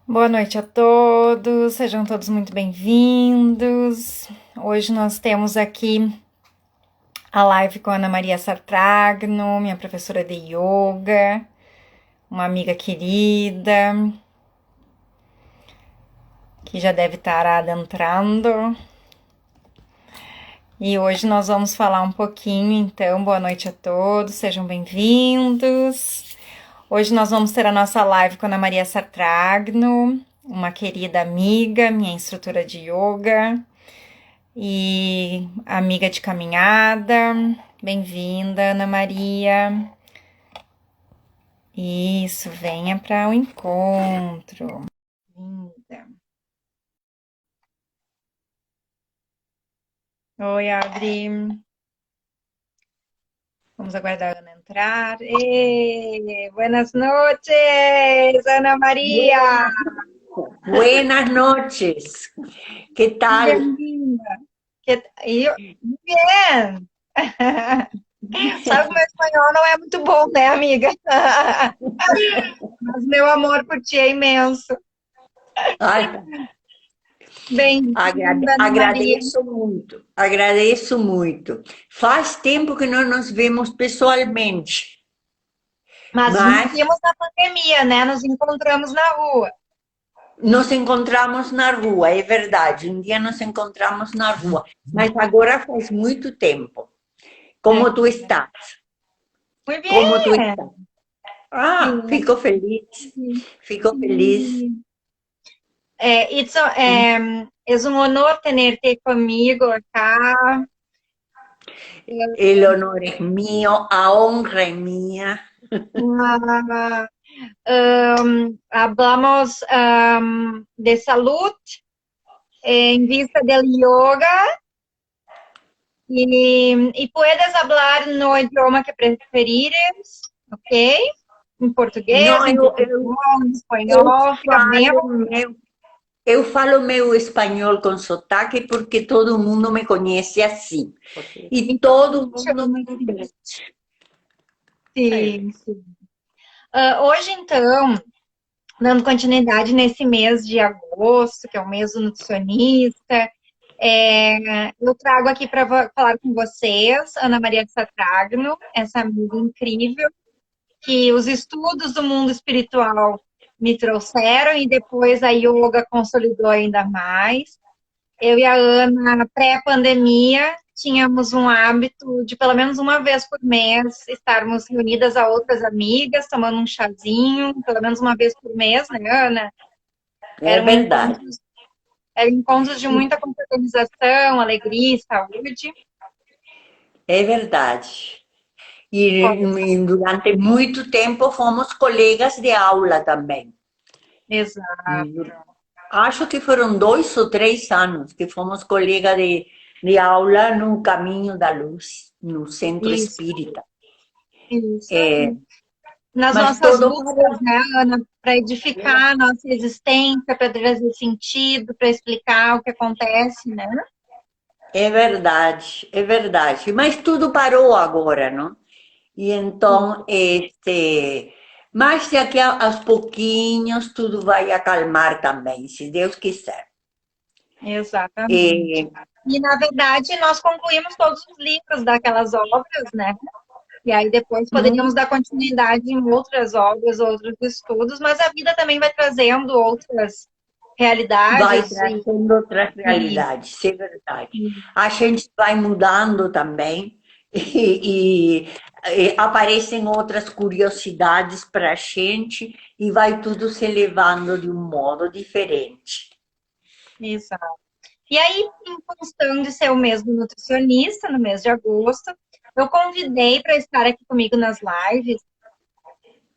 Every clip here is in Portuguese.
Boa noite a todos, sejam todos muito bem-vindos. Hoje nós temos aqui a live com a Ana Maria Sartragno, minha professora de yoga, uma amiga querida, que já deve estar adentrando. E hoje nós vamos falar um pouquinho, então, boa noite a todos, sejam bem-vindos. Hoje nós vamos ter a nossa live com a Ana Maria Sartragno, uma querida amiga, minha instrutora de yoga e amiga de caminhada. Bem-vinda, Ana Maria. Isso, venha para o encontro. Linda. Oi, Adri. Vamos aguardar a Ana entrar. Buenas noches, Ana Maria. Buenas noches. ¿Qué tal? Bem-vinda. Bien. Sabe que meu espanhol não é muito bom, né, amiga? Mas meu amor por ti é imenso. Ai, Bem-vinda, Ana Maria. agradeço muito, agradeço muito. Faz tempo que não nos vemos pessoalmente, Mas nos mas vimos na pandemia, né? Nos encontramos na rua. nos encontramos na rua, é verdade. Um dia nos encontramos na rua, mas agora faz muito tempo. É. Como tu estás? Muito Como tu bem. estás? Ah, Sim, fico feliz, fico feliz. sim. Es un honor tenerte conmigo acá. El honor es mío, a honra es mía. Ah, hablamos de salud en vista del yoga y puedes hablar no idioma que preferires, ¿ok? Em português, Não, em português, em eu espanhol, fica bem à falo vontade. meu, eu falo meu espanhol com sotaque porque todo mundo me conhece assim. E Então, todo deixa mundo me conhece. sim, sim. Hoje, então, dando continuidade nesse mês de agosto, que é o mês do nutricionista, eu trago aqui para falar com vocês, Ana Maria Satragno, essa amiga incrível, que os estudos do mundo espiritual me trouxeram e depois a yoga consolidou ainda mais. Eu e a Ana, pré-pandemia, tínhamos um hábito de pelo menos uma vez por mês estarmos reunidas a outras amigas, tomando um chazinho, pelo menos uma vez por mês, né, Ana? É Eram verdade, encontros, eram encontros de muita confraternização, alegria e saúde. é verdade. E durante muito tempo fomos colegas de aula também. Exato. Acho que foram 2 ou 3 anos que fomos colegas de aula no Caminho da Luz, no Centro Isso, Espírita. isso É, aí. Nas mas nossas todo buscas, né, Ana, para edificar a nossa existência, para trazer sentido, para explicar o que acontece, né? é verdade, é verdade. Mas tudo parou agora, não? E então, mas daqui aos pouquinhos tudo vai acalmar também, se Deus quiser. Exatamente. E, E, na verdade, nós concluímos todos os livros daquelas obras, né? E aí depois poderíamos dar continuidade em outras obras, outros estudos, mas a vida também vai trazendo outras vai realidades trazendo outras e, realidades, é verdade. e A gente vai mudando também e aparecem outras curiosidades para a gente e vai tudo se levando de um modo diferente. exato. E aí, em função de ser o mês do nutricionista, no mês de agosto, eu convidei para estar aqui comigo nas lives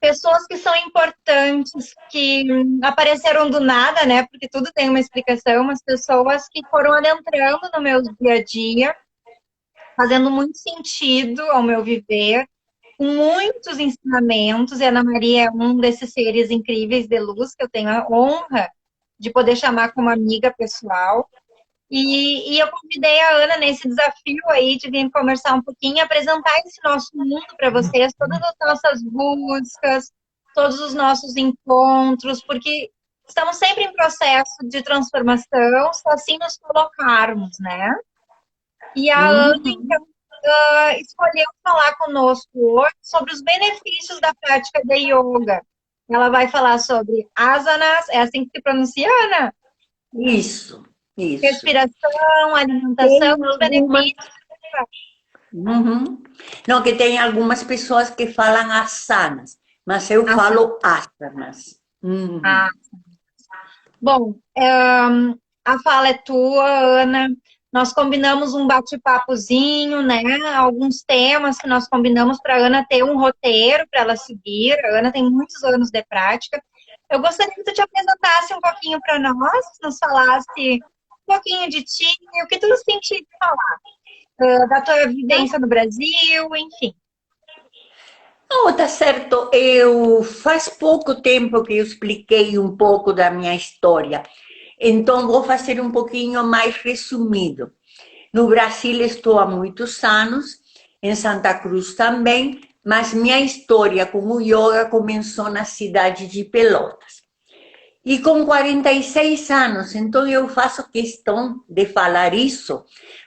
pessoas que são importantes, que apareceram do nada, né? Porque tudo tem uma explicação, mas pessoas que foram adentrando no meu dia a dia, fazendo muito sentido ao meu viver, com muitos ensinamentos, e a Ana Maria é um desses seres incríveis de luz que eu tenho a honra de poder chamar como amiga pessoal. E eu convidei a Ana nesse desafio aí de vir conversar um pouquinho, apresentar esse nosso mundo para vocês, todas as nossas buscas, todos os nossos encontros, porque estamos sempre em processo de transformação, se assim nos colocarmos, né? E a Ana, Uhum. então, escolheu falar conosco hoje sobre os benefícios da prática da yoga. Ela vai falar sobre asanas, é assim que se pronuncia, Ana? Isso, isso. Respiração, alimentação, Tem os algumas. benefícios. Uhum. Não, que tem algumas pessoas que falam asanas, mas eu Asanas. falo asanas. Uhum. Ah, bom, a fala é tua, Ana. Nós combinamos um bate-papozinho, né? Alguns temas que nós combinamos para a Ana ter um roteiro para ela seguir. A Ana tem muitos anos de prática. Eu gostaria que tu te apresentasse um pouquinho para nós, nos falasse um pouquinho de ti, o que tu sentiu de falar, da tua vivência no Brasil, enfim. Não, tá certo. Eu faz pouco tempo que eu expliquei um pouco da minha história, então vou fazer um pouquinho mais resumido. No Brasil estou há muitos anos, em Santa Cruz também, mas minha história com o yoga começou na cidade de Pelotas. E com 46 anos, então eu faço questão de falar isso,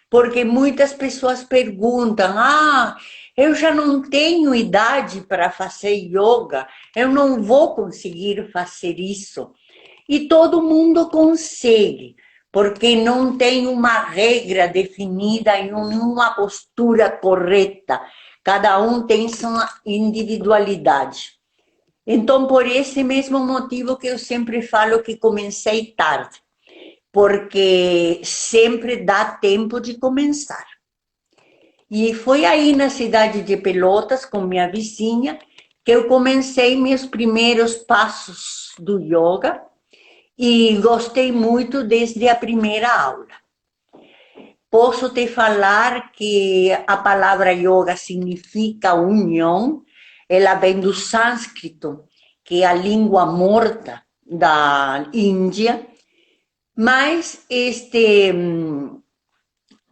porque muitas pessoas perguntam: ah, eu já não tenho idade para fazer yoga, eu não vou conseguir fazer isso. E todo mundo consegue, porque não tem uma regra definida e uma postura correta. Cada um tem sua individualidade. Então, por esse mesmo motivo que eu sempre falo que comecei tarde, porque sempre dá tempo de começar. E foi aí na cidade de Pelotas, com minha vizinha, que eu comecei meus primeiros passos do yoga e gostei muito desde a primeira aula. Posso te falar que a palavra yoga significa união, ela vem do sânscrito, que é a língua morta da Índia, mas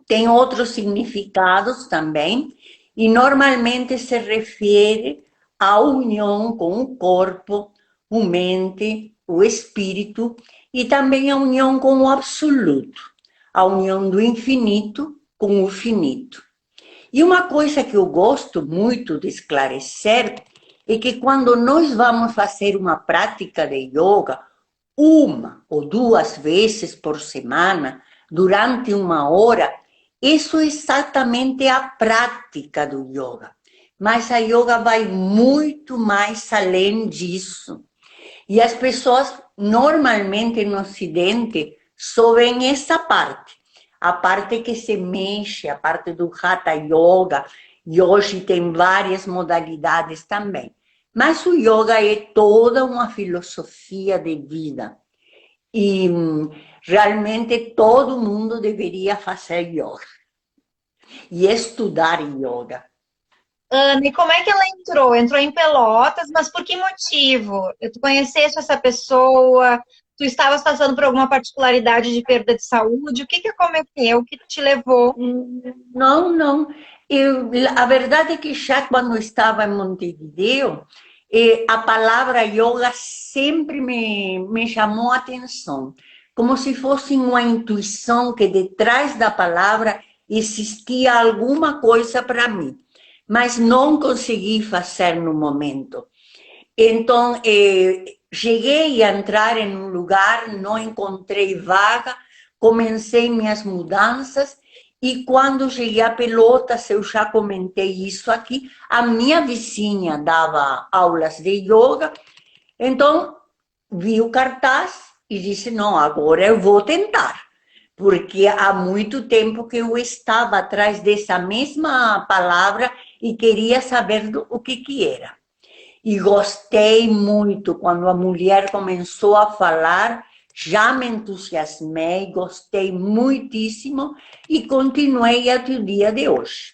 tem outros significados também, e normalmente se refere à união com o corpo, a mente, o espírito, e também a união com o absoluto, a união do infinito com o finito. E uma coisa que eu gosto muito de esclarecer é que quando nós vamos fazer uma prática de yoga, uma ou duas vezes por semana, durante uma hora, isso é exatamente a prática do yoga. Mas a yoga vai muito mais além disso. E as pessoas, normalmente no Ocidente, só veem essa parte. A parte que se mexe, a parte do Hatha Yoga, e hoje tem várias modalidades também. Mas o yoga é toda uma filosofia de vida. E realmente todo mundo deveria fazer yoga e estudar yoga. Ana, e como é que ela entrou? Entrou em Pelotas, mas por que motivo? Tu conheceste essa pessoa? Tu estavas passando por alguma particularidade de perda de saúde? O que que aconteceu? O que te levou? Não, não. A verdade é que já quando estava em Montevideo, a palavra yoga sempre me chamou a atenção, como se fosse uma intuição que detrás da palavra existia alguma coisa para mim, mas não consegui fazer no momento. Então, cheguei a entrar em um lugar, não encontrei vaga, comecei minhas mudanças e quando cheguei a Pelotas, eu já comentei isso aqui, a minha vizinha dava aulas de yoga, então vi o cartaz e disse, não, agora eu vou tentar, porque há muito tempo que eu estava atrás dessa mesma palavra e queria saber o que era. E gostei muito quando a mulher começou a falar, já me entusiasmei, gostei muitíssimo e continuei até o dia de hoje.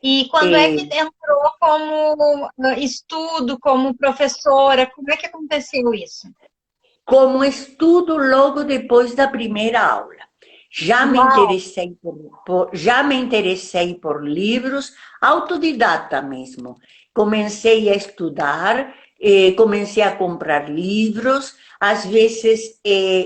E quando é que E, entrou como estudo, como professora? Como é que aconteceu isso? como estudo logo depois da primeira aula. Uau! Já me interessei por livros, autodidata mesmo. Comecei a estudar, comecei a comprar livros. Às vezes,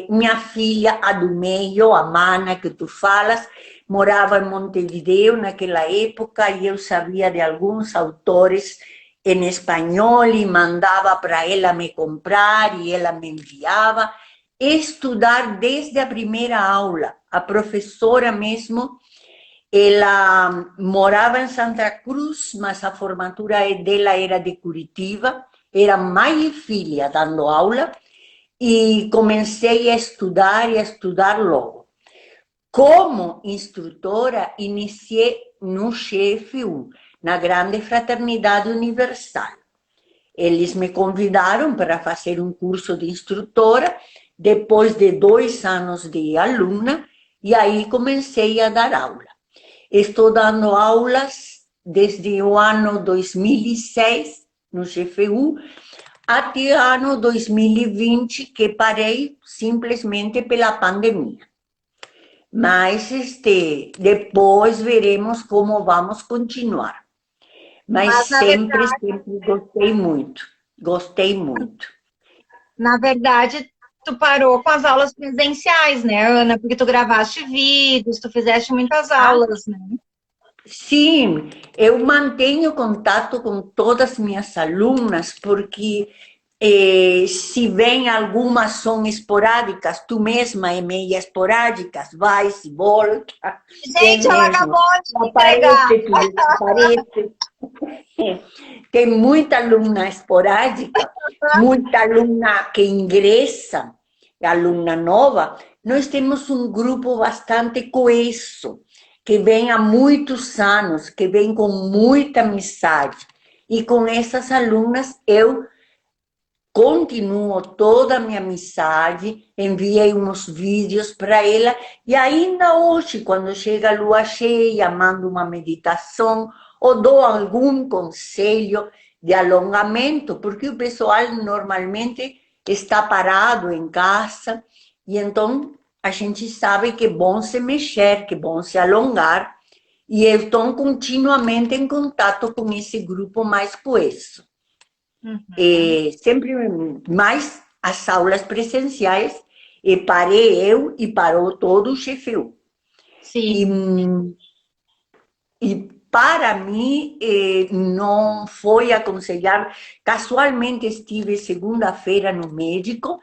minha filha, a do meio, a Mana, que tu falas, morava em Montevideo naquela época e eu sabia de alguns autores em espanhol e mandava para ela me comprar e ela me enviava. Estudar desde a primeira aula. A professora mesmo, ela morava em Santa Cruz, mas a formatura dela era de Curitiba. Era mãe e filha dando aula e comecei a estudar logo. Como instrutora, iniciei no CFU, na Grande Fraternidade Universal. Eles me convidaram para fazer um curso de instrutora, depois de 2 anos de aluna, e aí comecei a dar aula. Estou dando aulas desde o ano 2006 no CFU, até o ano 2020, que parei simplesmente pela pandemia. Mas depois veremos como vamos continuar. Mas sempre gostei muito. Gostei muito. Na verdade, tu parou com as aulas presenciais, né, Ana? Porque tu gravaste vídeos, tu fizeste muitas aulas, né? Sim, eu mantenho contato com todas as minhas alunas, porque se bem algumas são esporádicas, tu mesma é meia esporádicas, vai e volta. Gente, ela acabou de me entregar. Aparece, tu desaparece. Tem muita aluna esporádica, muita aluna que ingressa, aluna nova. Nós temos um grupo bastante coeso, que vem há muitos anos, que vem com muita amizade. E com essas alunas eu continuo toda a minha amizade, enviei uns vídeos para ela, e ainda hoje, quando chega a lua cheia, mando uma meditação, ou dou algum conselho de alongamento, porque o pessoal normalmente está parado em casa, e então a gente sabe que é bom se mexer, que é bom se alongar, e eu estou continuamente em contato com esse grupo mais coeso. Sempre mais as aulas presenciais, parei eu e parou todo o CFU. Sim. E para mim não foi aconselhável. Casualmente estive segunda-feira no médico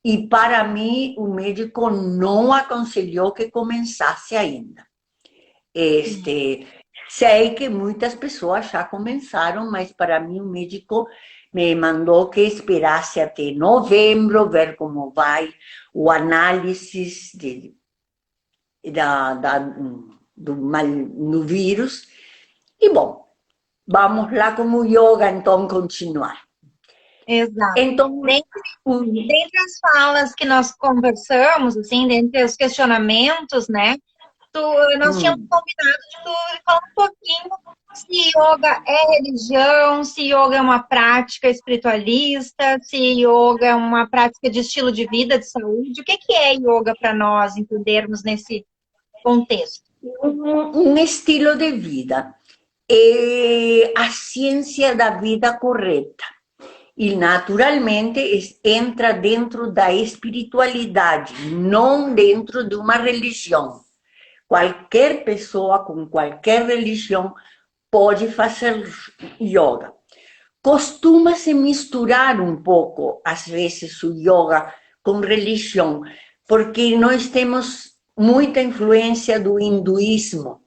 e para mim o médico não aconselhou que começasse ainda. Sei que muitas pessoas já começaram, mas para mim o médico me mandou que esperasse até novembro, ver como vai o análise do vírus. E bom, vamos lá como yoga, então, continuar. Exato. Então, dentre as falas que nós conversamos, assim, dentre os questionamentos, né? Nós tínhamos combinado de tu falar um pouquinho se yoga é religião, se yoga é uma prática espiritualista, se yoga é uma prática de estilo de vida, de saúde. O que é yoga para nós entendermos nesse contexto? Um estilo de vida. É a ciência da vida correta. E, naturalmente, entra dentro da espiritualidade, não dentro de uma religião. Qualquer pessoa com qualquer religião pode fazer yoga. Costuma-se misturar um pouco, às vezes, o yoga com religião, porque nós temos muita influência do hinduísmo,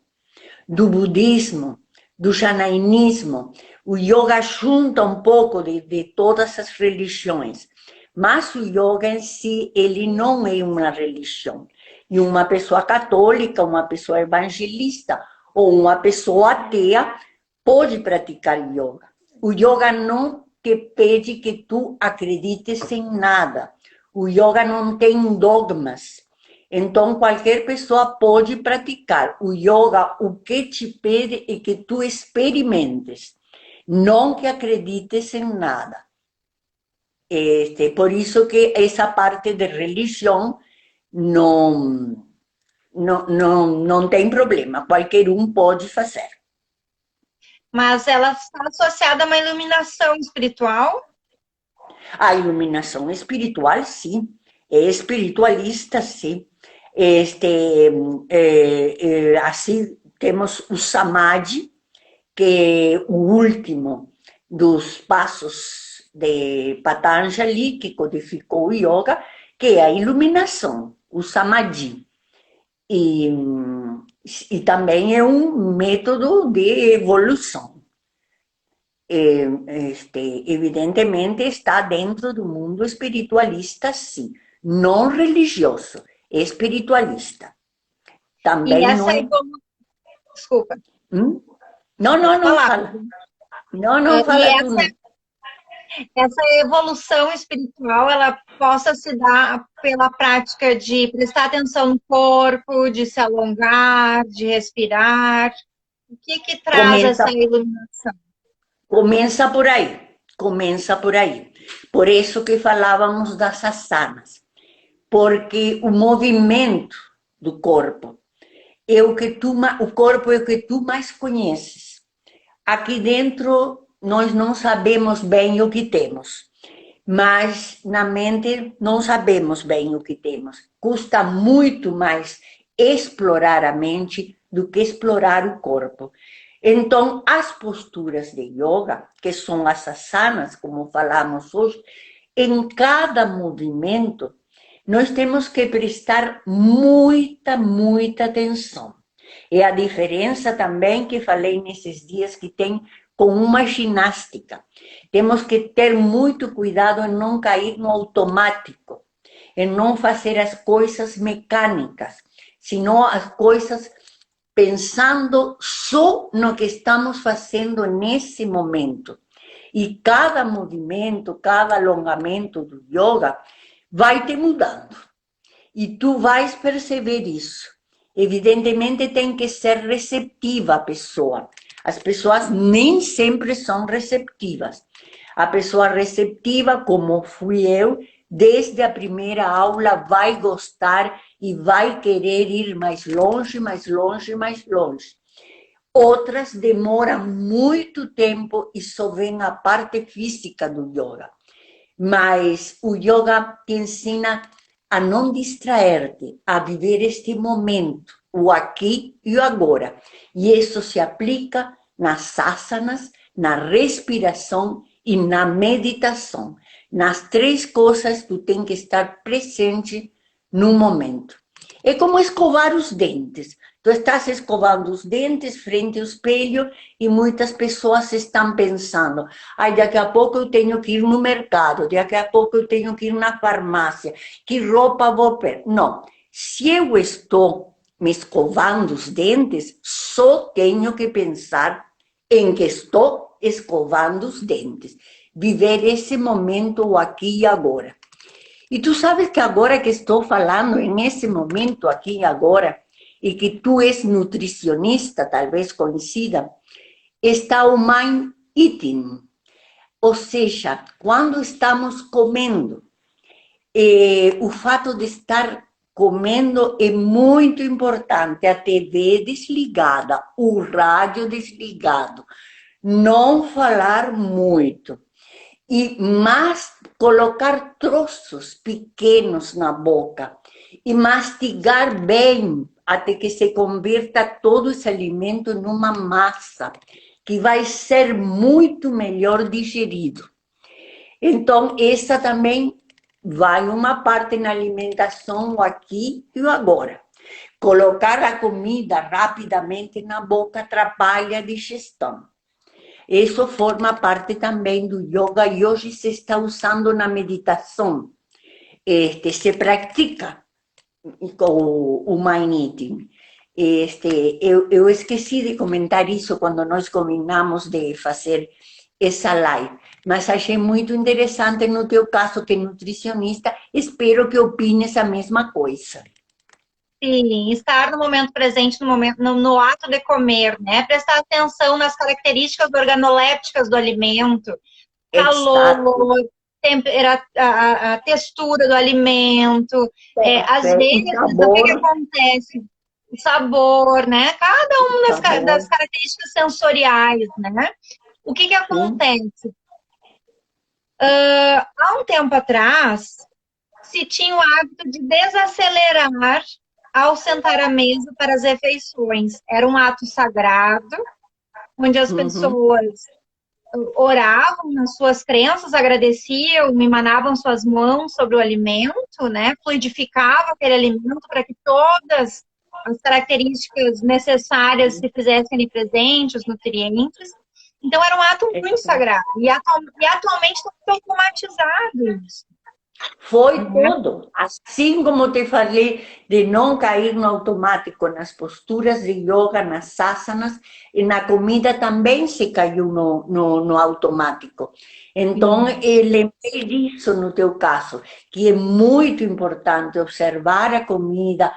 do budismo, do janainismo. O yoga junta um pouco de todas as religiões, mas o yoga em si, ele não é uma religião. E uma pessoa católica, uma pessoa evangelista ou uma pessoa ateia pode praticar yoga. O yoga não te pede que tu acredites em nada. O yoga não tem dogmas. Então, qualquer pessoa pode praticar. O yoga, o que te pede é que tu experimentes, não que acredites em nada. Por isso que essa parte de religião não tem problema. Qualquer um pode fazer. Mas ela está associada a uma iluminação espiritual? A iluminação espiritual, sim. É espiritualista, sim. Assim, temos o Samadhi, que é o último dos passos de Patanjali, que codificou o yoga, que é a iluminação, o Samadhi. E, e também é um método de evolução. Evidentemente está dentro do mundo espiritualista, sim. Não religioso, espiritualista. E Também não essa é... evolução, desculpa, Hum? Não, pode não, não, falar. fala. Não, não, E fala tu, não. essa evolução espiritual, ela possa se dar pela prática de prestar atenção no corpo, de se alongar, de respirar. O que traz essa Começa, iluminação? começa por aí, começa por aí. Por isso que falávamos das asanas, porque o movimento do corpo é o que o corpo é o que tu mais conheces. Aqui dentro nós não sabemos bem o que temos, mas na mente não sabemos bem o que temos. Custa muito mais explorar a mente do que explorar o corpo. Então, as posturas de yoga, que são as asanas, como falamos hoje, em cada movimento, nós temos que prestar muita, muita atenção. É a diferença também que falei nesses dias que tem com uma ginástica. Temos que ter muito cuidado em não cair no automático, em não fazer as coisas mecânicas, senão as coisas pensando só no que estamos fazendo nesse momento. E cada movimento, cada alongamento do yoga vai te mudando. E tu vais perceber isso. Evidentemente tem que ser receptiva a pessoa. As pessoas nem sempre são receptivas. A pessoa receptiva, como fui eu, desde a primeira aula vai gostar e vai querer ir mais longe, mais longe, mais longe. Outras demoram muito tempo e só vêm a parte física do yoga. Mas o yoga te ensina a não distrair-te, a viver este momento, o aqui e o agora. E isso se aplica nas asanas, na respiração e na meditação. Nas três coisas, tu tem que estar presente no momento. É como escovar os dentes. Tu estás escovando os dentes frente ao espelho e muitas pessoas estão pensando: ai, daqui a pouco eu tenho que ir no mercado, daqui a pouco eu tenho que ir na farmácia, que roupa vou pôr? Não. Se eu estou me escovando os dentes, só tenho que pensar em que estou escovando os dentes. Viver esse momento o aqui e agora. E tu sabes que agora que estou falando, nesse momento aqui e agora, e que tu és nutricionista, talvez conhecida, está o mind eating. Ou seja, quando estamos comendo, o fato de estar comendo é muito importante. A TV desligada, o rádio desligado, não falar muito. E mais colocar troços pequenos na boca e mastigar bem até que se converta todo esse alimento numa massa que vai ser muito melhor digerido. Então, essa também vai uma parte na alimentação, o aqui e o agora. Colocar a comida rapidamente na boca atrapalha a digestão. Isso forma parte também do yoga e hoje se está usando na meditação. Se pratica o mind eating. Eu esqueci de comentar isso quando nós combinamos de fazer essa live, mas achei muito interessante no teu caso, que é nutricionista, espero que opines a mesma coisa. Sim, estar no momento presente, no momento, no ato de comer, né? Prestar atenção nas características organolépticas do alimento, Exato. calor, a textura do alimento. Às O vezes, o que sabor, acontece? O sabor, né? Cada uma das sabor, características sensoriais, né? O que sim. acontece? Há um tempo atrás, se tinha o hábito de desacelerar ao sentar à mesa para as refeições. Era um ato sagrado, onde as Uhum. pessoas oravam nas suas crenças, agradeciam, emanavam suas mãos sobre o alimento, né? Fluidificava aquele alimento para que todas as características necessárias se fizessem ali presentes, os nutrientes. Então, era um ato muito sagrado. E atualmente está muito automatizado isso. Foi Né? tudo. Assim como te falei de não cair no automático nas posturas de yoga, nas asanas, e na comida também se caiu no automático. Então, Sim. lembrei disso no teu caso, que é muito importante observar a comida,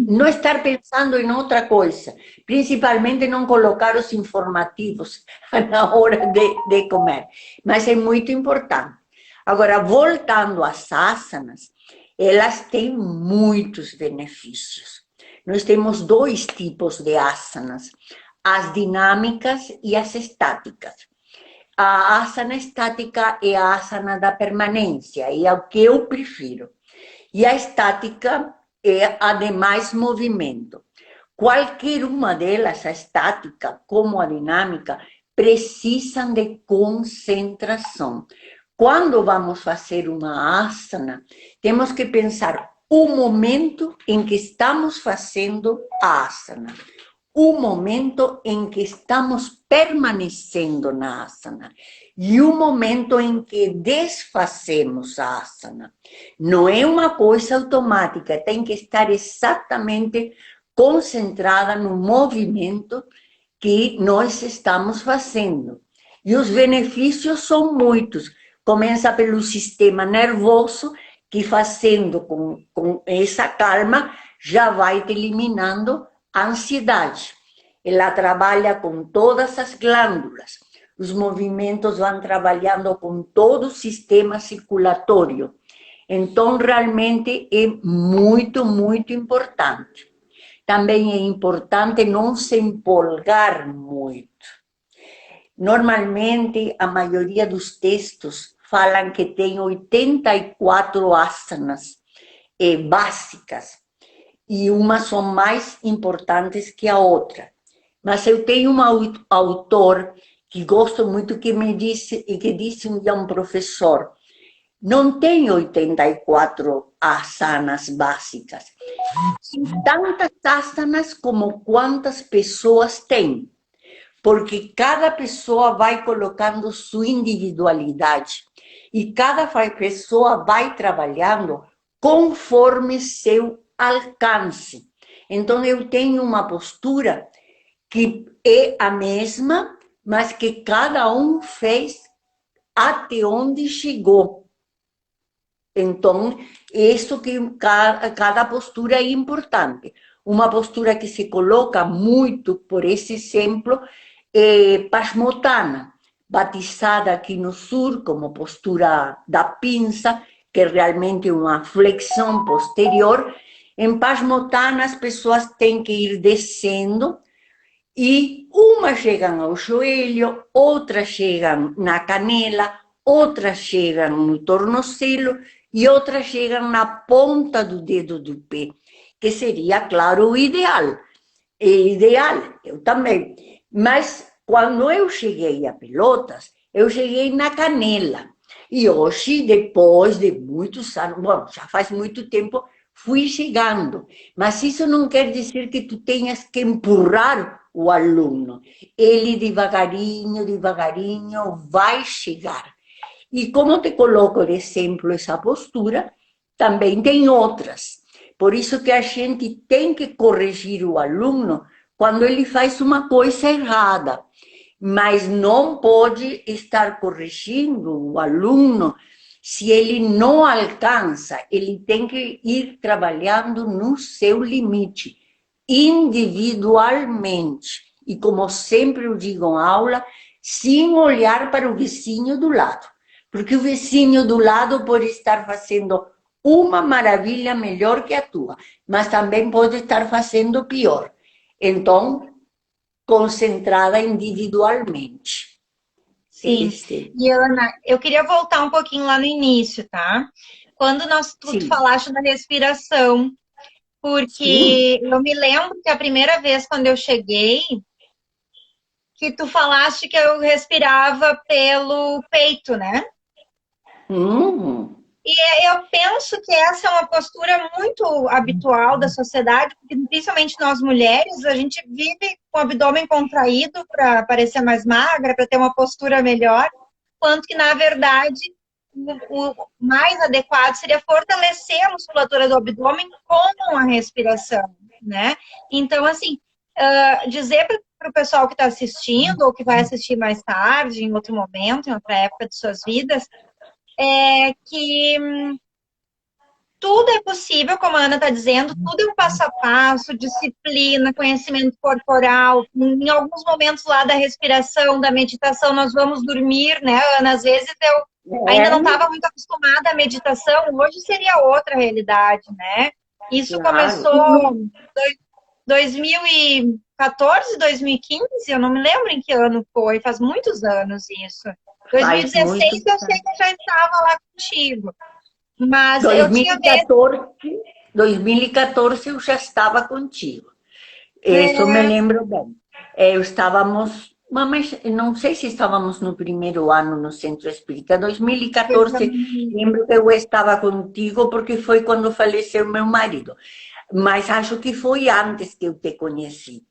não estar pensando em outra coisa, principalmente não colocar os informativos na hora de comer. Mas é muito importante. Agora, voltando às asanas, elas têm muitos benefícios. Nós temos dois tipos de asanas, as dinâmicas e as estáticas. A asana estática é a asana da permanência, e é o que eu prefiro. E a estática é a de mais movimento. Qualquer uma delas, a estática como a dinâmica, precisam de concentração. Quando vamos fazer uma asana, temos que pensar o momento em que estamos fazendo a asana, o momento em que estamos permanecendo na asana e o momento em que desfazemos a asana. Não é uma coisa automática, tem que estar exatamente concentrada no movimento que nós estamos fazendo. E os benefícios são muitos. Começa pelo sistema nervoso, que fazendo com essa calma, já vai te eliminando a ansiedade. Ela trabalha com todas as glândulas. Os movimentos vão trabalhando com todo o sistema circulatório. Então, realmente é muito, muito importante. Também é importante não se empolgar muito. Normalmente, a maioria dos textos falam que tem 84 asanas básicas, e umas são mais importantes que a outra. Mas eu tenho um autor que gosto muito, que me disse, e que disse um dia um professor, não tem 84 asanas básicas. Tem tantas asanas como quantas pessoas têm, porque cada pessoa vai colocando sua individualidade e cada pessoa vai trabalhando conforme seu alcance. Então, eu tenho uma postura que é a mesma, mas que cada um fez até onde chegou. Então, isso que cada postura é importante. Uma postura que se coloca muito, por esse exemplo, é Pasmotana, batizada aqui no sul como postura da pinça, que é realmente uma flexão posterior. Em Pasmotana, as pessoas têm que ir descendo, e umas chegam ao joelho, outras chegam na canela, outras chegam no tornozelo e outras chegam na ponta do dedo do pé, que seria, claro, o ideal. É ideal, eu também. Mas quando eu cheguei a Pelotas, eu cheguei na canela. E hoje, depois de muitos anos, bom, já faz muito tempo, fui chegando. Mas isso não quer dizer que tu tenhas que empurrar o aluno. Ele devagarinho, devagarinho vai chegar. E como te coloco de exemplo essa postura, também tem outras. Por isso que a gente tem que corrigir o aluno quando ele faz uma coisa errada. Mas não pode estar corrigindo o aluno se ele não alcança. Ele tem que ir trabalhando no seu limite, individualmente. E como sempre eu digo em aula, sem olhar para o vizinho do lado. Porque o vizinho do lado pode estar fazendo uma maravilha melhor que a tua, mas também pode estar fazendo pior. Então, concentrada individualmente. Sim. E Ana, eu queria voltar um pouquinho lá no início, tá? Quando tu Sim, falaste da respiração, sim. porque eu me lembro que a primeira vez quando eu cheguei, que tu falaste que eu respirava pelo peito, né? Hum, E eu penso que essa é uma postura muito habitual da sociedade, porque principalmente nós mulheres, a gente vive com o abdômen contraído para parecer mais magra, para ter uma postura melhor, quanto que, na verdade, o mais adequado seria fortalecer a musculatura do abdômen com a respiração, né? Então, assim, dizer para o pessoal que está assistindo ou que vai assistir mais tarde, em outro momento, em outra época de suas vidas, é que tudo é possível, como a Ana está dizendo, tudo é um passo a passo, disciplina, conhecimento corporal. Em alguns momentos lá da respiração, da meditação, nós vamos dormir, né, Ana? Às vezes eu ainda não é, estava muito acostumada à meditação, hoje seria outra realidade, né? Isso claro. começou em 2014, 2015, eu não me lembro em que ano foi, faz muitos anos isso. Faz 2016 muito eu sei tempo. que eu já estava lá contigo. Mas eu tinha medo. 2014, 2014 eu já estava contigo. Isso me É, lembro bem. Estávamos, mas não sei se estávamos no primeiro ano no Centro Espírita. eu já 2014, não- lembro que eu estava contigo porque foi quando faleceu meu marido. Mas acho que foi antes que eu te conheci.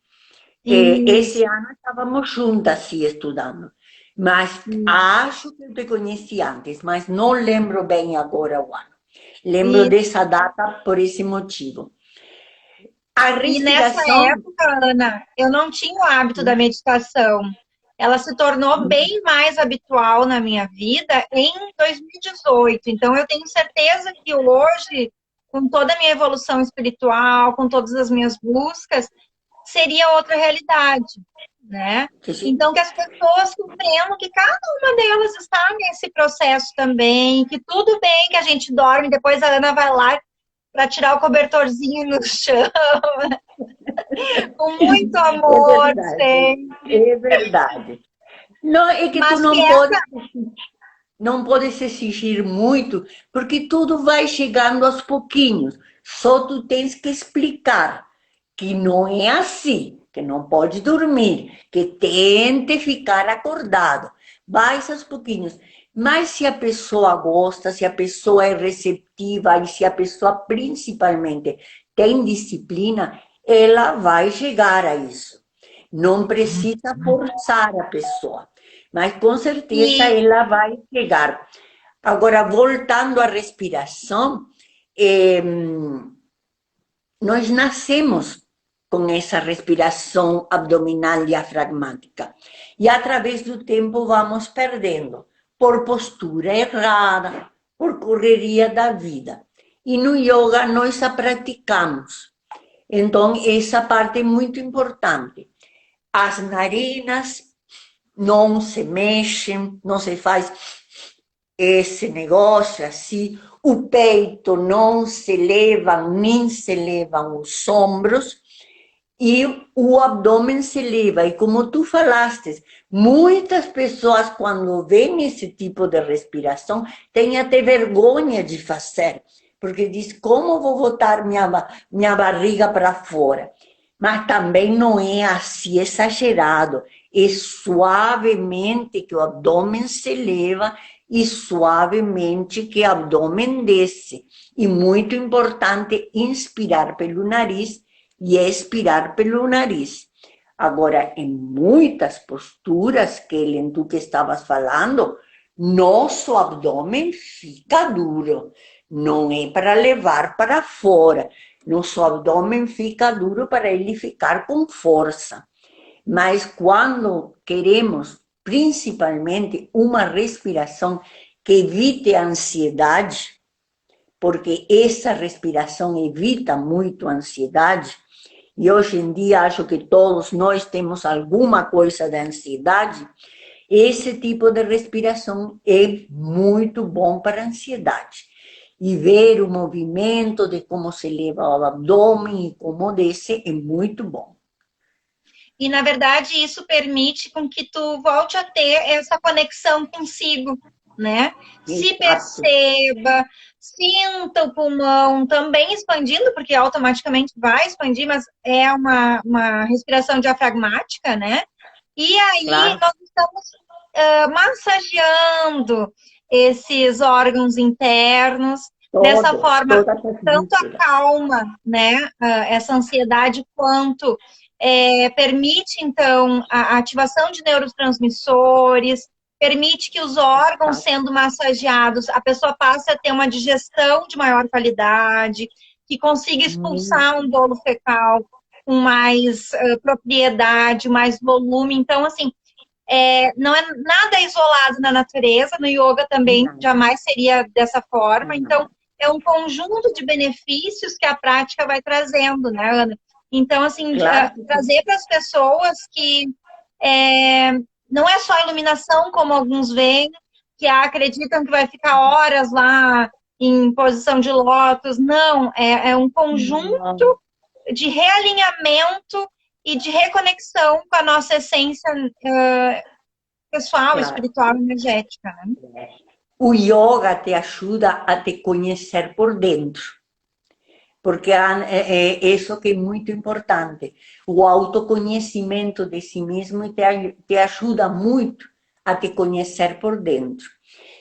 Esse Isso, ano estávamos juntas, sim, estudando. Mas isso, acho que eu te conheci antes, mas não lembro bem agora o ano. Lembro isso. dessa data por esse motivo. A E nessa respiração, época, Ana, eu não tinha o hábito da meditação. Ela se tornou bem mais habitual na minha vida em 2018. Então, eu tenho certeza que hoje, com toda a minha evolução espiritual, com todas as minhas buscas, seria outra realidade, né? Então, que as pessoas compreendam que cada uma delas está nesse processo também, que tudo bem que a gente dorme, depois a Ana vai lá para tirar o cobertorzinho no chão, com muito é amor, verdade, sempre. é verdade. Não, é que tu Mas que essa, não podes exigir muito, porque tudo vai chegando aos pouquinhos. Só tu tens que explicar que não é assim, que não pode dormir, que tente ficar acordado. Vai aos pouquinhos. Mas se a pessoa gosta, se a pessoa é receptiva e se a pessoa principalmente tem disciplina, ela vai chegar a isso. Não precisa forçar a pessoa, mas com certeza e, ela vai chegar. Agora, voltando à respiração, eh, nós nascemos com essa respiração abdominal diafragmática e através do tempo vamos perdendo por postura errada, por correria da vida. E no yoga nós a praticamos. Então, essa parte é muito importante. As narinas não se mexem, não se faz esse negócio assim, o peito não se leva, nem se levam os ombros, e o abdômen se leva. E como tu falaste, muitas pessoas, quando veem esse tipo de respiração, têm até vergonha de fazer, porque diz, como vou botar minha barriga para fora? Mas também não é assim exagerado, é suavemente que o abdômen se leva e suavemente que o abdômen desce. E muito importante, inspirar pelo nariz e expirar pelo nariz. Agora, em muitas posturas, Kellen, tu que estavas falando, nosso abdômen fica duro. Não é para levar para fora. Nosso abdômen fica duro para ele ficar com força. Mas quando queremos, principalmente, uma respiração que evite a ansiedade, porque essa respiração evita muito a ansiedade, e hoje em dia acho que todos nós temos alguma coisa de ansiedade, esse tipo de respiração é muito bom para a ansiedade. E ver o movimento de como se leva o abdômen e como desce é muito bom. E, na verdade, isso permite com que tu volte a ter essa conexão consigo, né? Se Exato. perceba, sinta o pulmão também expandindo, porque automaticamente vai expandir, mas é uma respiração diafragmática, né? E aí Claro, nós estamos massageando esses órgãos internos, dessa forma, todas as tanto vísceras. acalma, né, essa ansiedade, quanto permite, então, a ativação de neurotransmissores, permite que os órgãos Exato. sendo massageados, a pessoa passe a ter uma digestão de maior qualidade, que consiga expulsar um bolo fecal com mais propriedade, mais volume. Então, assim, não é nada isolado na natureza, no yoga também Não, jamais seria dessa forma. Então, não. é um conjunto de benefícios que a prática vai trazendo, né, Ana? Então, assim, Claro que sim. trazer para as pessoas que não é só iluminação, como alguns veem, que acreditam que vai ficar horas lá em posição de lótus. Não, é um conjunto Não, de realinhamento e de reconexão com a nossa essência pessoal, claro. espiritual, energética, né? O yoga te ajuda a te conhecer por dentro, porque é isso que é muito importante. O autoconhecimento de si mesmo te ajuda muito a te conhecer por dentro.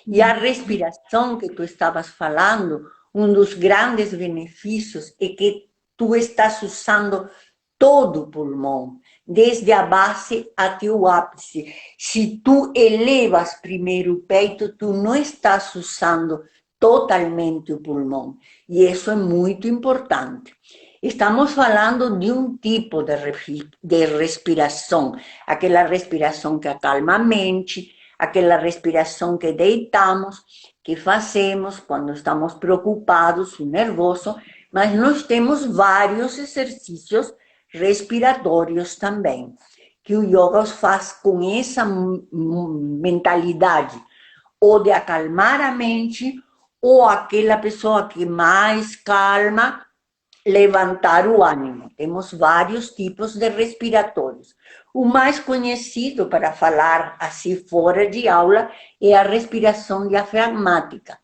E a respiração que tu estavas falando, um dos grandes benefícios é que tu estás usando todo o pulmão, desde a base até o ápice. Se tu elevas primeiro o peito, tu não estás usando totalmente o pulmão. E isso é muito importante. Estamos falando de um tipo de respiração, aquela respiração que acalma a mente, aquela respiração que deitamos, que fazemos quando estamos preocupados ou nervosos, mas nós temos vários exercícios respiratórios também, que o yoga faz com essa mentalidade, ou de acalmar a mente, ou aquela pessoa que mais calma, levantar o ânimo. Temos vários tipos de respiratórios. O mais conhecido, para falar assim fora de aula, é a respiração diafragmática.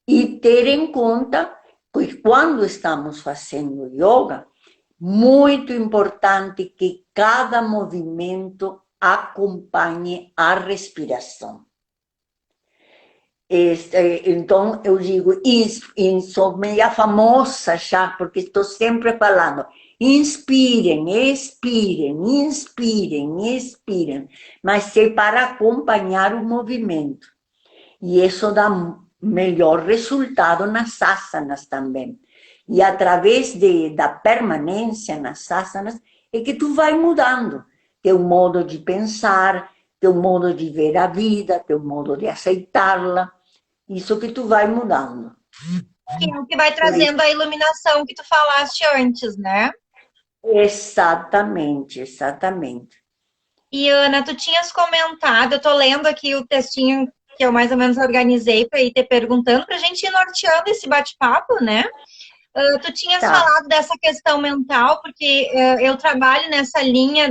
E ter em conta que quando estamos fazendo yoga, muito importante que cada movimento acompanhe a respiração. Então, eu digo, sou meia famosa já, porque estou sempre falando, inspirem, expirem, inspirem, expirem, mas é para acompanhar o movimento. E isso dá melhor resultado nas asanas também. E através da permanência nas asanas é que tu vai mudando teu modo de pensar, teu modo de ver a vida, teu modo de aceitá-la. Isso que tu vai mudando. Que é o que vai Por isso, trazendo a iluminação que tu falaste antes, né? exatamente, exatamente. E, Ana, tu tinhas comentado, eu tô lendo aqui o textinho que eu mais ou menos organizei para ir te perguntando, para a gente ir norteando esse bate-papo, né? Tu tinhas Tá, falado dessa questão mental, porque eu trabalho nessa linha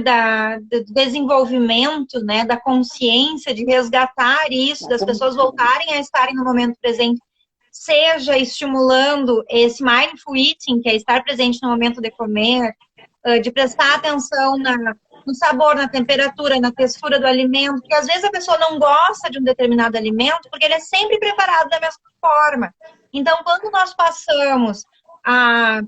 do desenvolvimento, né, da consciência, de resgatar isso, das pessoas voltarem a estarem no momento presente, seja estimulando esse mindful eating, que é estar presente no momento de comer, de prestar atenção no sabor, na temperatura, na textura do alimento, porque às vezes a pessoa não gosta de um determinado alimento porque ele é sempre preparado da mesma forma. Então, quando nós passamos a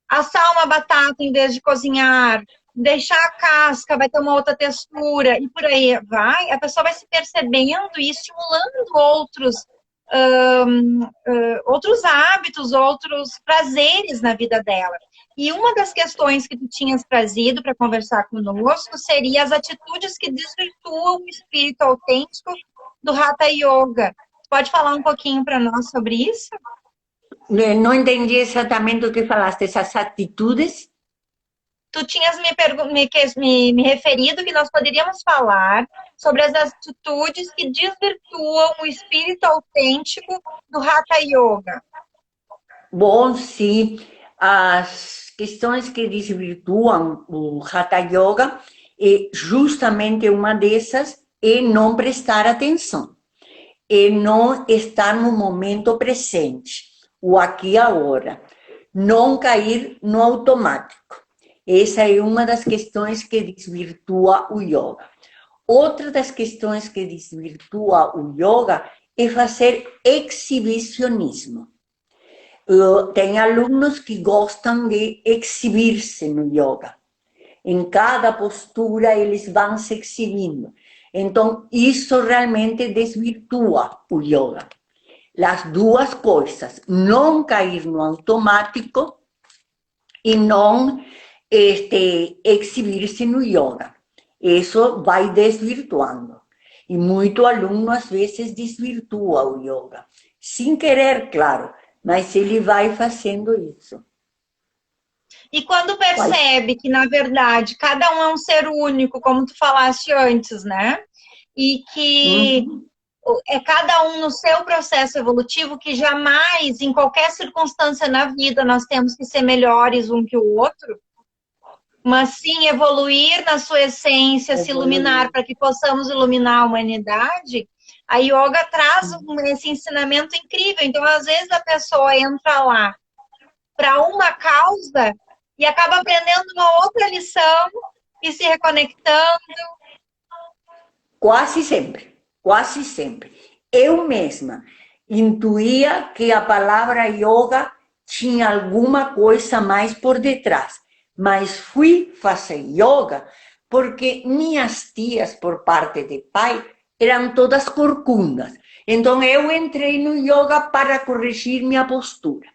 assar uma batata em vez de cozinhar, deixar a casca, vai ter uma outra textura, e por aí vai, a pessoa vai se percebendo e estimulando outros hábitos, outros prazeres na vida dela. E uma das questões que tu tinhas trazido para conversar conosco seria as atitudes que desvirtuam o espírito autêntico do Hatha Yoga. Pode falar um pouquinho para nós sobre isso? não entendi exatamente o que falaste, essas atitudes. Tu tinhas me referido que nós poderíamos falar sobre as atitudes que desvirtuam o espírito autêntico do Hatha Yoga. Bom, sim, as questões que desvirtuam o Hatha Yoga E justamente uma dessas é não prestar atenção, é não estar no momento presente, o aqui e agora, não cair no automático. Essa é uma das questões que desvirtua o yoga. Outra das questões que desvirtua o yoga é fazer exibicionismo. Tem alunos que gostam de exibir-se no yoga. Em cada postura eles vão se exibindo. Então, isso realmente desvirtua o yoga. As duas coisas, não cair no automático e não exibir-se no yoga. Isso vai desvirtuando. E muito aluno, às vezes, desvirtua o yoga. Sem querer, claro, mas ele vai fazendo isso. E quando percebe que, na verdade, cada um é um ser único, como tu falaste antes, né? E que é cada um no seu processo evolutivo, que jamais, em qualquer circunstância na vida, nós temos que ser melhores um que o outro, mas sim evoluir na sua essência, se iluminar para que possamos iluminar a humanidade. A yoga traz esse ensinamento incrível. Então, às vezes, a pessoa entra lá para uma causa e acaba aprendendo uma outra lição e se reconectando. Quase sempre, quase sempre. Eu mesma intuía que a palavra yoga tinha alguma coisa mais por detrás, mas fui fazer yoga porque minhas tias, por parte de pai, eram todas corcundas. Então eu entrei no yoga para corrigir minha postura.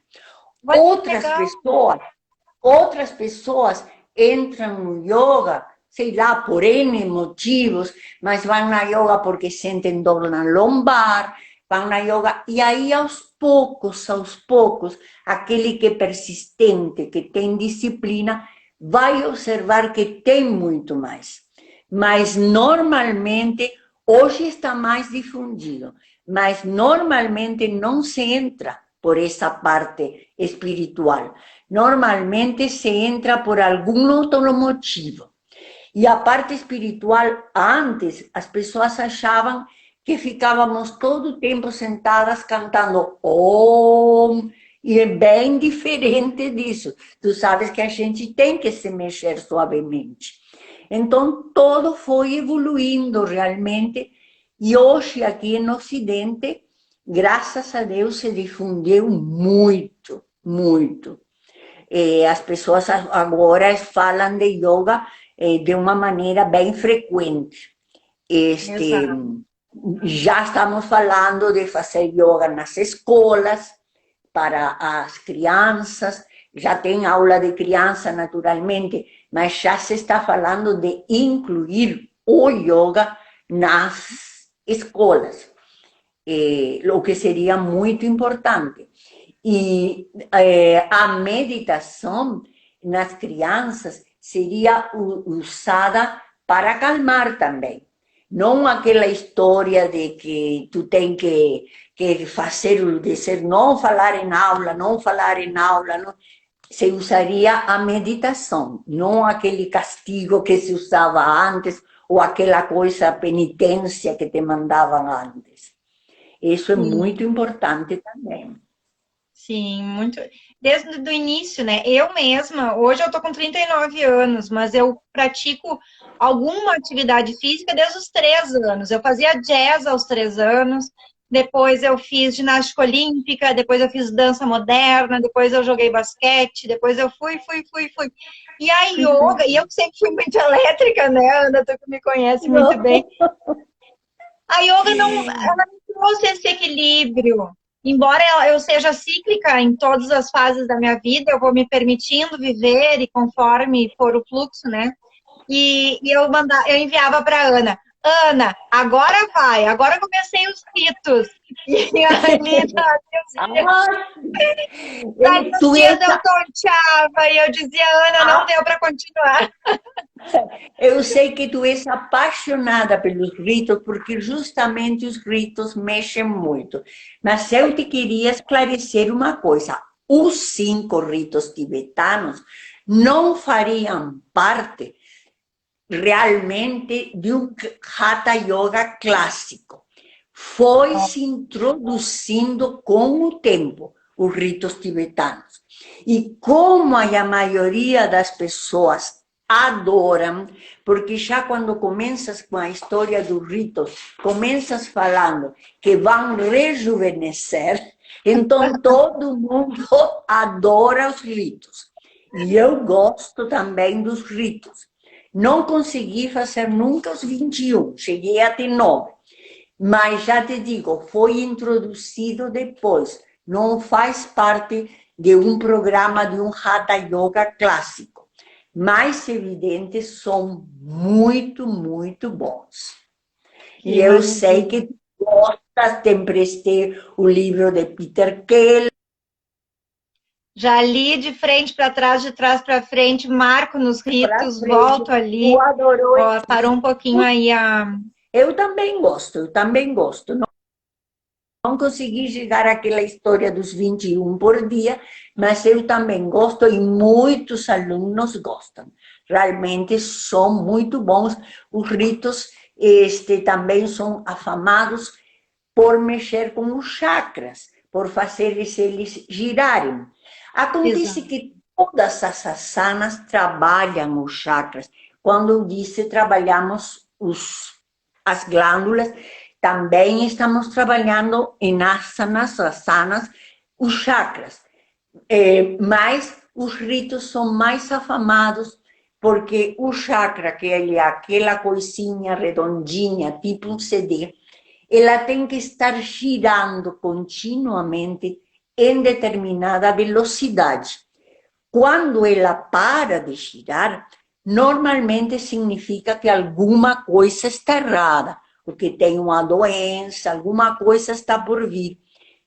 Outras pessoas entram no yoga, sei lá, por N motivos, mas vão na yoga porque sentem dor na lombar, vão na yoga, e aí aos poucos, aquele que é persistente, que tem disciplina, vai observar que tem muito mais. Mas normalmente, hoje está mais difundido, mas normalmente não se entra por essa parte espiritual. Normalmente se entra por algum outro motivo. E a parte espiritual, antes, as pessoas achavam que ficávamos todo o tempo sentadas cantando Om, e é bem diferente disso. Tu sabes que a gente tem que se mexer suavemente. Então, todo foi evoluindo realmente, e hoje, aqui no Ocidente, graças a Deus, se difundiu muito, muito. As pessoas agora falam de yoga de uma maneira bem frequente. Já estamos falando de fazer yoga nas escolas, para as crianças, já tem aula de criança naturalmente, mas já se está falando de incluir o yoga nas escolas, o que seria muito importante. E a meditação nas crianças seria usada para acalmar também. Não aquela história de que tu tem que fazer, não falar em aula, não falar em aula. Não. Se usaria a meditação, não aquele castigo que se usava antes, ou aquela coisa, a penitência que te mandavam antes. Isso é muito importante também. Sim, muito. Desde o início, né? Eu mesma, hoje eu tô com 39 anos, mas eu pratico alguma atividade física desde os 3 anos. Eu fazia jazz aos 3 anos, depois eu fiz ginástica olímpica, depois eu fiz dança moderna, depois eu joguei basquete, depois eu fui. E a yoga, e eu sempre fui muito elétrica, né, Ana? Tu que me conhece muito bem. A yoga ela não trouxe esse equilíbrio. Embora eu seja cíclica em todas as fases da minha vida, eu vou me permitindo viver e conforme for o fluxo, né? E eu enviava para Ana, agora vai, agora comecei os ritos. E ali, nos dias eu tonteava e eu dizia, Ana, não deu para continuar. Eu sei que tu és apaixonada pelos ritos, porque justamente os ritos mexem muito. Mas eu te queria esclarecer uma coisa. Os 5 ritos tibetanos não fariam parte realmente de um Hatha Yoga clássico. Foi se introduzindo com o tempo os ritos tibetanos. E como a maioria das pessoas adoram, porque já quando começas com a história dos ritos, começas falando que vão rejuvenescer, então todo mundo adora os ritos. E eu gosto também dos ritos. Não consegui fazer nunca os 21, cheguei até 9. Mas já te digo, foi introduzido depois, não faz parte de um programa de um Hatha Yoga clássico. Mais evidentes, são muito, muito bons. E eu sei que tu gostas, te emprestei o livro de Peter Keller. Já li de frente para trás, de trás para frente, marco nos ritos, volto ali. Tu adorou. Ó, parou um pouquinho aí a... Eu também gosto. Não consegui chegar àquela história dos 21 por dia, mas eu também gosto e muitos alunos gostam. Realmente são muito bons. Os ritos também são afamados por mexer com os chakras, por fazer eles girarem. Acontece que todas as asanas trabalham os chakras. Quando eu disse trabalhamos as glândulas, também estamos trabalhando em asanas, os chakras. Mas os ritos são mais afamados porque o chakra, que é aquela coisinha redondinha, tipo um CD, ela tem que estar girando continuamente em determinada velocidade. Quando ela para de girar, normalmente significa que alguma coisa está errada, porque tem uma doença, alguma coisa está por vir.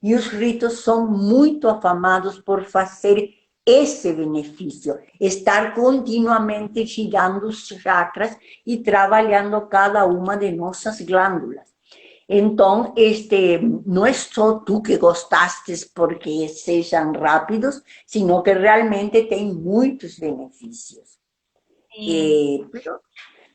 E os ritos são muito afamados por fazer esse benefício, estar continuamente girando os chakras e trabalhando cada uma de nossas glândulas. Então, não é só tu que gostastes porque sejam rápidos, sino que realmente tem muitos benefícios. E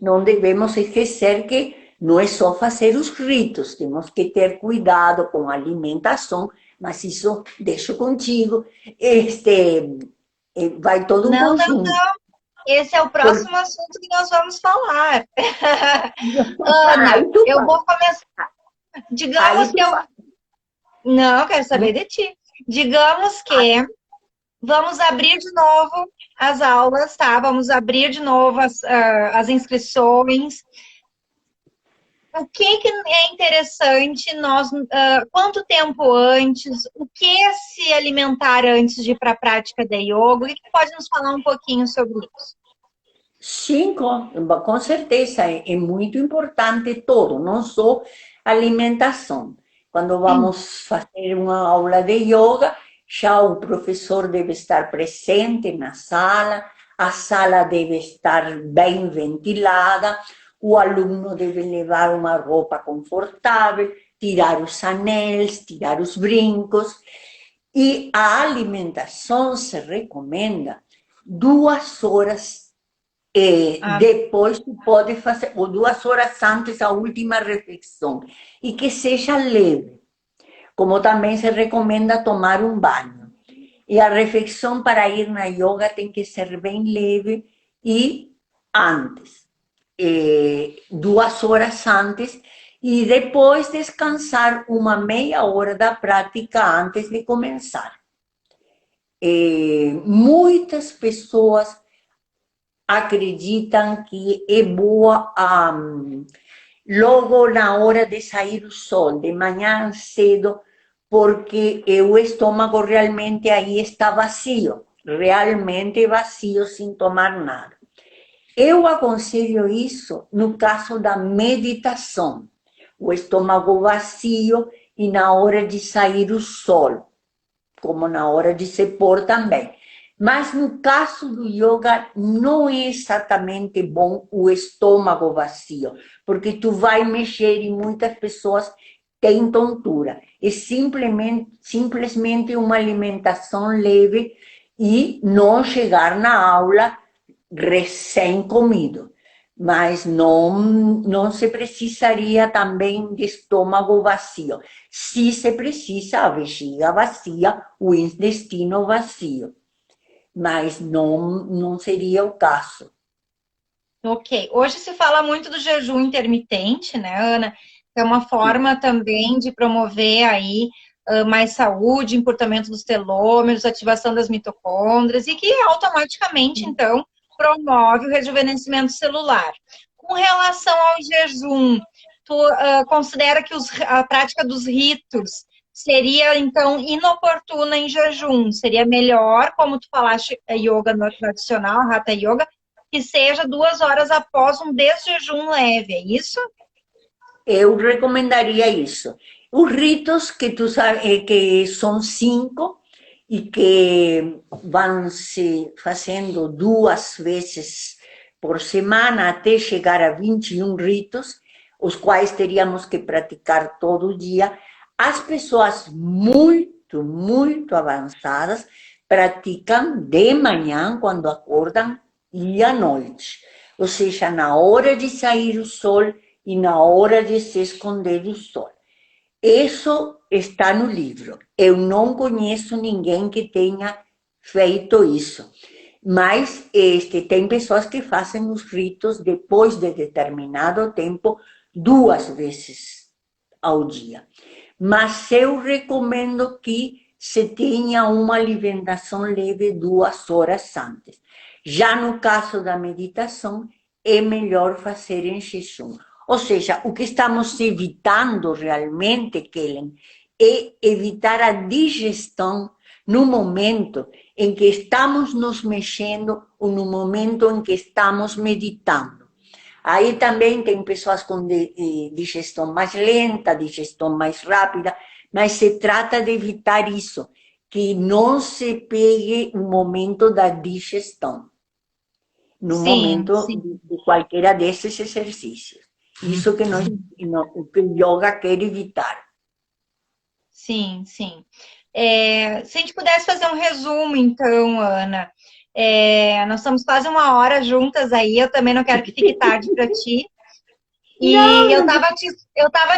não devemos esquecer que não é só fazer os ritos, temos que ter cuidado com a alimentação, mas isso deixo contigo. Vai todo um conjunto. Não. Esse é o próximo assunto que nós vamos falar. Ana, eu vou começar. Digamos que eu... Não, quero saber de ti. Digamos que vamos abrir de novo as aulas, tá? Vamos abrir de novo as inscrições. O que é interessante nós... quanto tempo antes? O que se alimentar antes de ir para a prática da yoga? O que pode nos falar um pouquinho sobre isso? Sim, com certeza, é muito importante todo, não só alimentação. Quando vamos fazer uma aula de yoga, já o professor deve estar presente na sala, a sala deve estar bem ventilada, o aluno deve levar uma roupa confortável, tirar os anéis, tirar os brincos, e a alimentação se recomenda 2 horas depois tu pode fazer, ou 2 horas antes, a última refeição, e que seja leve, como também se recomenda tomar um banho. E a refeição para ir na yoga tem que ser bem leve e antes, 2 horas antes, e depois descansar uma meia hora da prática antes de começar. Muitas pessoas acreditam que é boa logo na hora de sair o sol, de manhã cedo, porque o estômago realmente aí está vazio, realmente vazio, sem tomar nada. Eu aconselho isso no caso da meditação, o estômago vazio e na hora de sair o sol, como na hora de se pôr também. Mas no caso do yoga, não é exatamente bom o estômago vazio, porque tu vai mexer e muitas pessoas têm tontura. É simplesmente uma alimentação leve e não chegar na aula recém-comido. mas não se precisaria também de estômago vazio. Se se precisa a bexiga vazia, o intestino vazio, mas não seria o caso. Ok. Hoje se fala muito do jejum intermitente, né, Ana? Que é uma forma também de promover aí mais saúde, encurtamento dos telômeros, ativação das mitocôndrias e que automaticamente, então, promove o rejuvenescimento celular. Com relação ao jejum, tu considera que a prática dos ritos seria, então, inoportuna em jejum? Seria melhor, como tu falaste, a yoga tradicional, a Hatha Yoga, que seja 2 horas após um desjejum leve, é isso? Eu recomendaria isso. Os ritos que tu sabe, que são 5 e que vão se fazendo 2 vezes por semana até chegar a 21 ritos, os quais teríamos que praticar todo dia. As pessoas muito avançadas praticam de manhã, quando acordam, e à noite. Ou seja, na hora de sair o sol e na hora de se esconder do sol. Isso está no livro. Eu não conheço ninguém que tenha feito isso. Mas tem pessoas que fazem os ritos depois de determinado tempo, 2 vezes ao dia. Mas eu recomendo que se tenha uma alimentação leve 2 horas antes. Já no caso da meditação, é melhor fazer em jejum. Ou seja, o que estamos evitando realmente, Kellen, é evitar a digestão no momento em que estamos nos mexendo ou no momento em que estamos meditando. Aí também tem pessoas com digestão mais lenta, digestão mais rápida, mas se trata de evitar isso, que não se pegue o momento da digestão, no Sim, momento sim, de qualquer desses exercícios. Isso que que o yoga quer evitar. sim, sim. Se a gente pudesse fazer um resumo, então, Ana, nós estamos quase 1 hora juntas aí, eu também não quero que fique tarde para ti. E Não, eu tava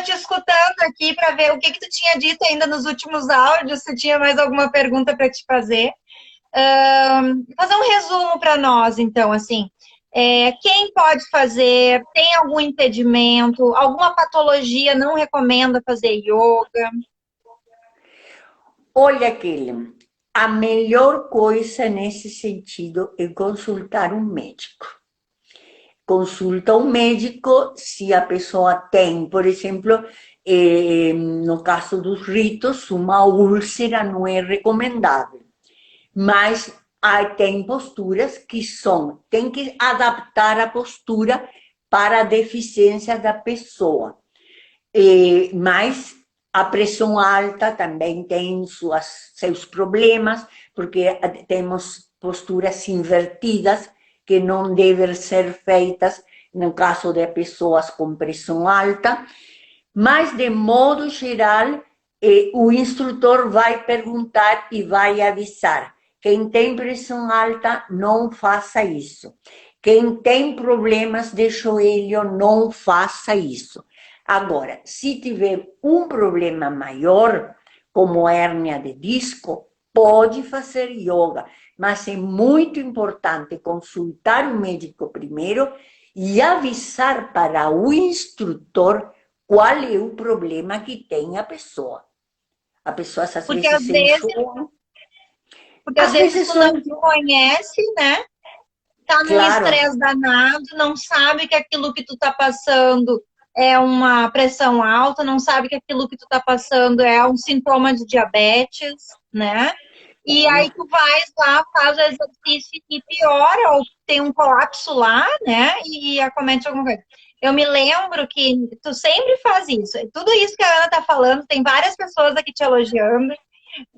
te escutando aqui para ver o que tu tinha dito ainda nos últimos áudios, se tinha mais alguma pergunta para te fazer. Fazer um resumo para nós, então, assim. Quem pode fazer? Tem algum impedimento? Alguma patologia não recomenda fazer yoga? olha aquele, a melhor coisa nesse sentido é consultar um médico. Consulta um médico se a pessoa tem, por exemplo, no caso dos ritos, uma úlcera não é recomendável. Mas tem posturas que tem que adaptar a postura para a deficiência da pessoa. Mas a pressão alta também tem seus problemas, porque temos posturas invertidas que não devem ser feitas no caso de pessoas com pressão alta. Mas, de modo geral, o instrutor vai perguntar e vai avisar. Quem tem pressão alta, não faça isso. Quem tem problemas de joelho, não faça isso. Agora, se tiver um problema maior, como hérnia de disco, pode fazer yoga, mas é muito importante consultar o médico primeiro e avisar para o instrutor qual é o problema que tem a pessoa. A pessoa às Porque vezes às se vezes, enjoa. porque às Às vezes vezes tu só não enjoa. conhece, né? Tá num Claro, estresse danado, não sabe que aquilo que tu tá passando é uma pressão alta, não sabe que aquilo que tu tá passando é um sintoma de diabetes, né? E aí tu vais lá, faz o exercício e piora, ou tem um colapso lá, né? E acomete alguma coisa. Eu me lembro que tu sempre faz isso. Tudo isso que a Ana tá falando, tem várias pessoas aqui te elogiando,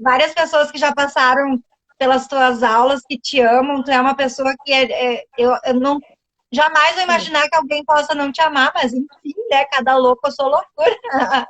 várias pessoas que já passaram pelas tuas aulas, que te amam. Tu é uma pessoa que eu não jamais vou imaginar que alguém possa não te amar, mas enfim, né? Cada louco eu sou loucura.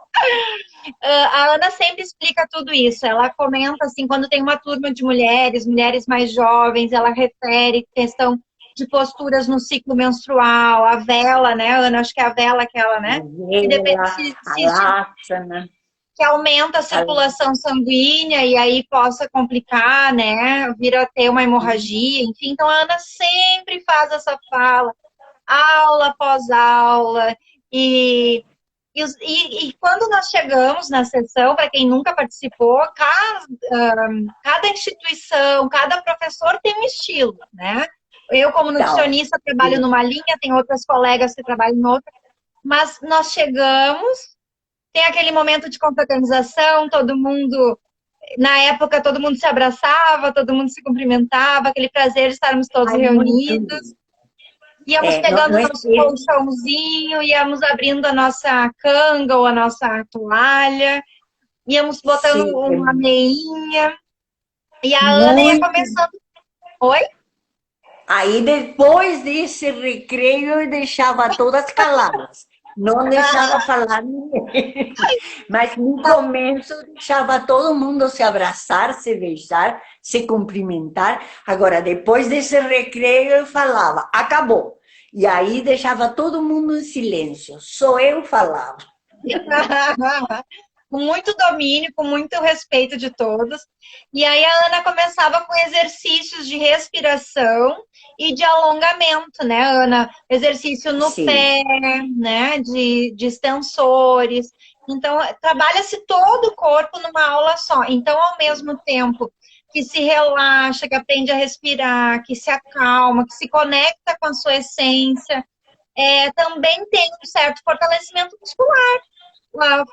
A Ana sempre explica tudo isso. Ela comenta assim, quando tem uma turma de mulheres, mulheres mais jovens, ela refere questão de posturas no ciclo menstrual, a vela, né, Ana? Acho que é a vela aquela, A né? Que, depende, vela, a lasana, que aumenta a circulação sanguínea e aí possa complicar, né? Vir a ter uma hemorragia, enfim. Então, a Ana sempre faz essa fala, aula após aula, e quando nós chegamos na sessão, para quem nunca participou, cada instituição, cada professor tem um estilo, né? Eu, como tal. nutricionista, trabalho numa linha, tem outras colegas que trabalham em outra, mas nós chegamos, tem aquele momento de confraternização, todo mundo, na época, todo mundo se abraçava, todo mundo se cumprimentava, aquele prazer de estarmos todos Ai, muito reunidos. lindo. Íamos Não, pegando não o é nosso colchãozinho, íamos abrindo a nossa canga ou a nossa toalha, íamos botando sim, é uma meinha, e a Ana ia muito. começando. Oi? Aí depois desse recreio eu deixava todas caladas. Não deixava falar ninguém. Mas no começo deixava todo mundo se abraçar, se beijar, se cumprimentar. Agora, depois desse recreio eu falava, acabou. E aí deixava todo mundo em silêncio. Só eu falava. Com muito domínio, com muito respeito de todos. E aí a Ana começava com exercícios de respiração e de alongamento, né, Ana? Exercício no Sim. pé, né, de extensores. Então, trabalha-se todo o corpo numa aula só. Então, ao mesmo tempo que se relaxa, que aprende a respirar, que se acalma, que se conecta com a sua essência, também tem um certo fortalecimento muscular,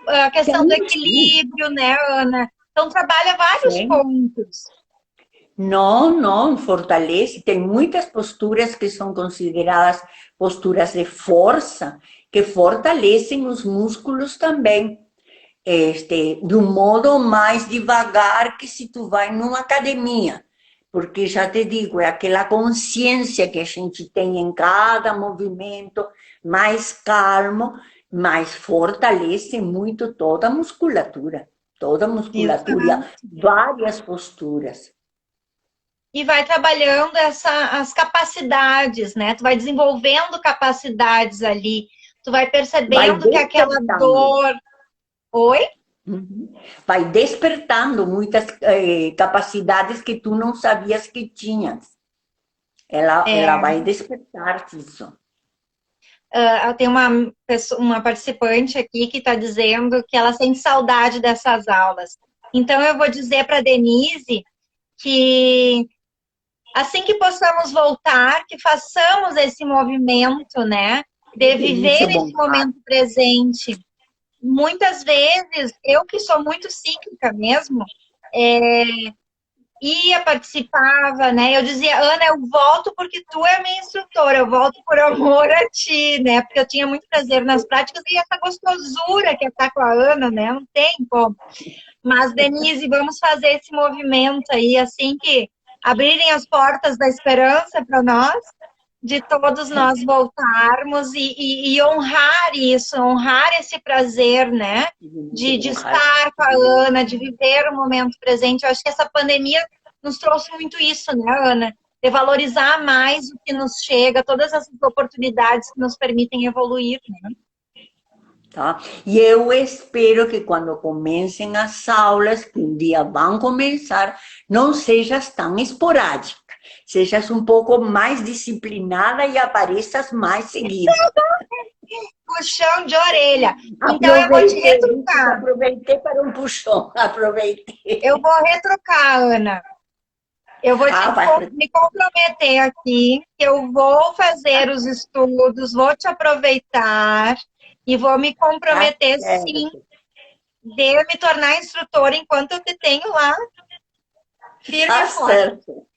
a questão do Sim, sim. equilíbrio, né, Ana? Então, trabalha vários Sim. pontos. Não, não, fortalece. Tem muitas posturas que são consideradas posturas de força, que fortalecem os músculos também. De um modo mais devagar que se tu vai numa academia. Porque já te digo, é aquela consciência que a gente tem em cada movimento, mais calmo, mas fortalece muito toda a musculatura, Exato. várias posturas. E vai trabalhando as capacidades, né? Tu vai desenvolvendo capacidades ali. Tu vai Vai percebendo que aquela despertando. dor. Oi? Uhum. Vai despertando muitas capacidades que tu não sabias que tinhas. Ela É, vai despertar isso. tem uma participante aqui que está dizendo que ela sente saudade dessas aulas. Então, eu vou dizer para a Denise que assim que possamos voltar, que façamos esse movimento, né? De Delícia viver esse voltar. momento presente. Muitas vezes, eu que sou muito cíclica mesmo, ia, participava, né? Eu dizia, Ana, eu volto porque tu é minha instrutora, eu volto por amor a ti, né? Porque eu tinha muito prazer nas práticas e essa gostosura que é estar com a Ana, né? Não tem como. Mas, Denise, vamos fazer esse movimento aí, assim que abrirem as portas da esperança para nós, de todos nós voltarmos e honrar isso, honrar esse prazer, né? De estar com a Ana, de viver o momento presente. Eu acho que essa pandemia nos trouxe muito isso, né, Ana? De valorizar mais o que nos chega, todas essas oportunidades que nos permitem evoluir, né? Tá? E eu espero que quando comecem as aulas, que um dia vão começar, não sejas tão esporádica, sejas um pouco mais disciplinada e apareças mais seguido. Puxão de orelha. Então eu vou te Aproveitei, retrucar. aproveitei para um puxão, aproveitei. Eu vou retrucar, Ana. Eu vou Vai. me comprometer aqui, que eu vou fazer os estudos, vou te aproveitar e vou me Tá comprometer, sim, certo, de me tornar instrutora enquanto eu te tenho lá, firme tá e forte. certo.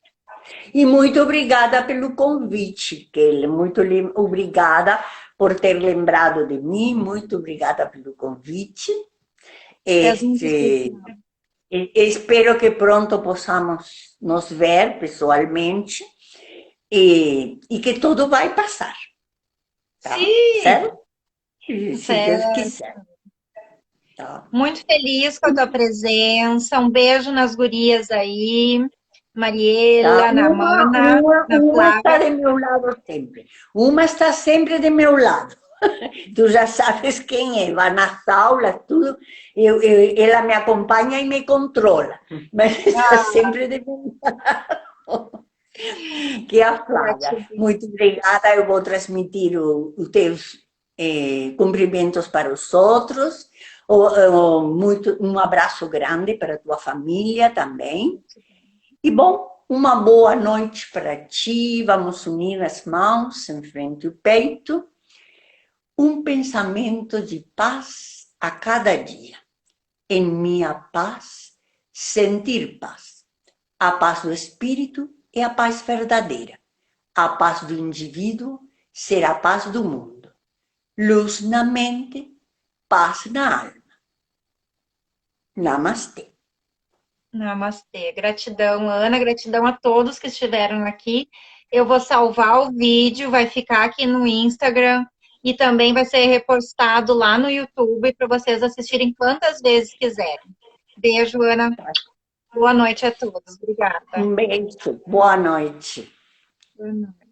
E muito obrigada pelo convite, Kelly. Muito obrigada por ter lembrado de mim. Muito obrigada pelo convite. És muito Este, especial. espero que pronto possamos nos ver pessoalmente e que tudo vai passar, tá? Sim, Certo? Se Deus certo. quiser. Tá? Muito feliz com a tua presença. Um beijo nas gurias aí. Tá? Mariela, na Mana, na Uma está Flávia. de meu lado sempre. Uma está sempre de meu lado. Tu já sabes quem é, vai nas aulas, tudo. Ela me acompanha e me controla, mas está Ah, sempre de meu lado. Que é a Flávia. gratidão. Muito obrigada. Eu vou transmitir os teus cumprimentos para os outros. Um abraço grande para a tua família também. E bom, uma boa noite para ti. Vamos unir as mãos em frente ao peito. Um pensamento de paz a cada dia. Em minha paz, sentir paz. A paz do espírito é a paz verdadeira. A paz do indivíduo será a paz do mundo. Luz na mente, paz na alma. Namastê. Namastê. Gratidão, Ana. Gratidão a todos que estiveram aqui. Eu vou salvar o vídeo, vai ficar aqui no Instagram e também vai ser repostado lá no YouTube para vocês assistirem quantas vezes quiserem. Beijo, Ana. Boa noite a todos. Obrigada. Um beijo. Boa noite. Boa noite.